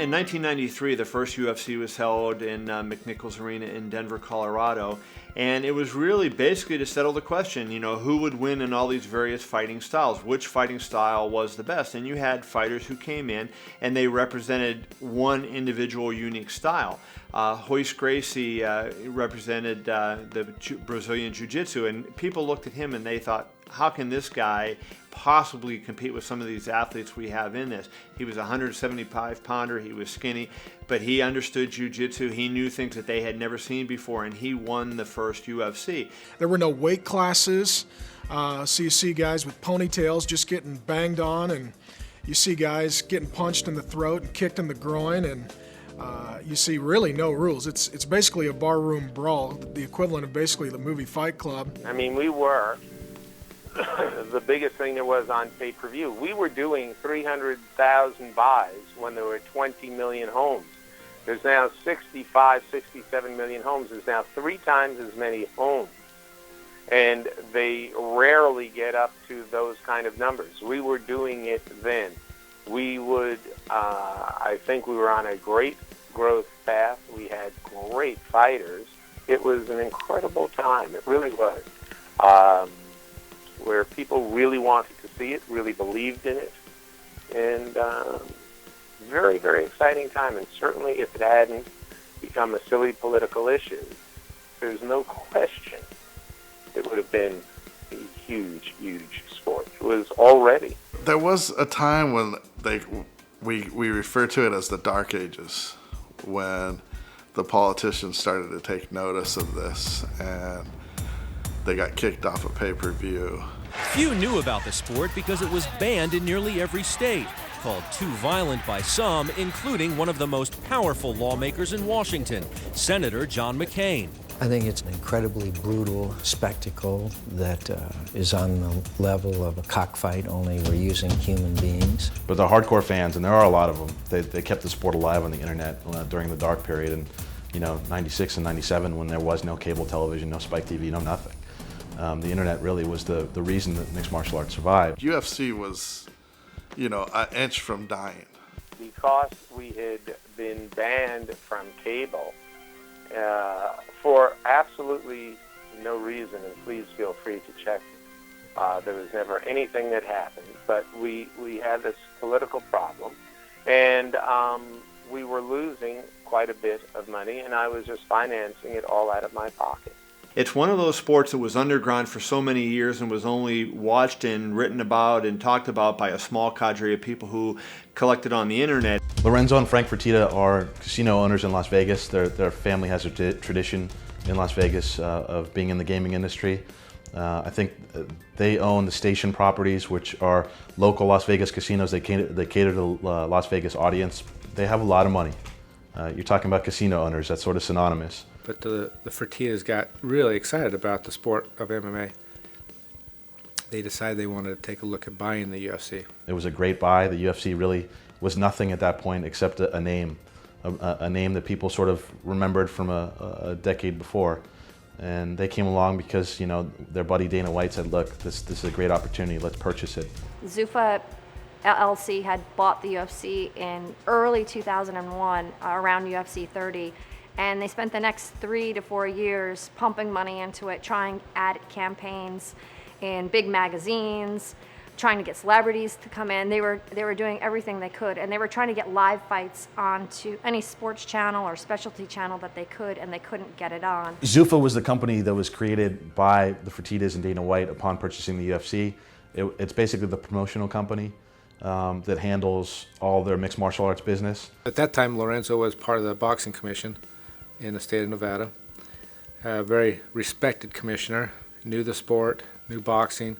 In 1993, the first UFC was held in McNichols Arena in Denver, Colorado, and it was really basically to settle the question, who would win in all these various fighting styles, which fighting style was the best. And you had fighters who came in and they represented one individual unique style. Royce Gracie represented the Brazilian Jiu-Jitsu, and people looked at him and they thought, how can this guy possibly compete with some of these athletes we have in this? He was a 175-pounder, he was skinny, but he understood jiu-jitsu, he knew things that they had never seen before, and he won the first UFC. There were no weight classes, so you see guys with ponytails just getting banged on, and you see guys getting punched in the throat and kicked in the groin, and you see really no rules. It's basically a barroom brawl, the equivalent of basically the movie Fight Club. I mean, we were the biggest thing there was on pay-per-view. We were doing 300,000 buys when there were 20 million homes. There's now 65, 67 million homes. There's now 3 times as many homes. And they rarely get up to those kind of numbers. We were doing it then. We would, I think we were on a great growth path. We had great fighters. It was an incredible time. It really was. Where people really wanted to see it, really believed in it, and very, very exciting time. And certainly if it hadn't become a silly political issue, there's no question it would have been a huge, huge sport. It was already. There was a time when we refer to it as the Dark Ages, when the politicians started to take notice of this, and they got kicked off of pay-per-view. Few knew about the sport because it was banned in nearly every state, called too violent by some, including one of the most powerful lawmakers in Washington, Senator John McCain. I think it's an incredibly brutal spectacle that is on the level of a cockfight, only we're using human beings. But the hardcore fans, and there are a lot of them, they kept the sport alive on the internet during the dark period, and 96 and 97, when there was no cable television, no Spike TV, no nothing. The internet really was the reason that mixed martial arts survived. UFC was, an inch from dying. Because we had been banned from cable for absolutely no reason, and please feel free to check. There was never anything that happened, but we had this political problem, and we were losing quite a bit of money, and I was just financing it all out of my pocket. It's one of those sports that was underground for so many years and was only watched and written about and talked about by a small cadre of people who collected on the internet. Lorenzo and Frank Fertitta are casino owners in Las Vegas. Their family has a tradition in Las Vegas of being in the gaming industry. I think they own the station properties, which are local Las Vegas casinos. They cater to the Las Vegas audience. They have a lot of money. You're talking about casino owners, that's sort of synonymous. But the Fertittas got really excited about the sport of MMA. They decided they wanted to take a look at buying the UFC. It was a great buy. The UFC really was nothing at that point except a name that people sort of remembered from a decade before. And they came along because, their buddy Dana White said, look, this is a great opportunity, let's purchase it. Zuffa LLC had bought the UFC in early 2001, around UFC 30, and they spent the next 3 to 4 years pumping money into it, trying ad campaigns in big magazines, trying to get celebrities to come in. They were doing everything they could, and they were trying to get live fights onto any sports channel or specialty channel that they could, and they couldn't get it on. Zuffa was the company that was created by the Fertittas and Dana White upon purchasing the UFC. It's basically the promotional company that handles all their mixed martial arts business. At that time, Lorenzo was part of the boxing commission in the state of Nevada. A very respected commissioner, knew the sport, knew boxing.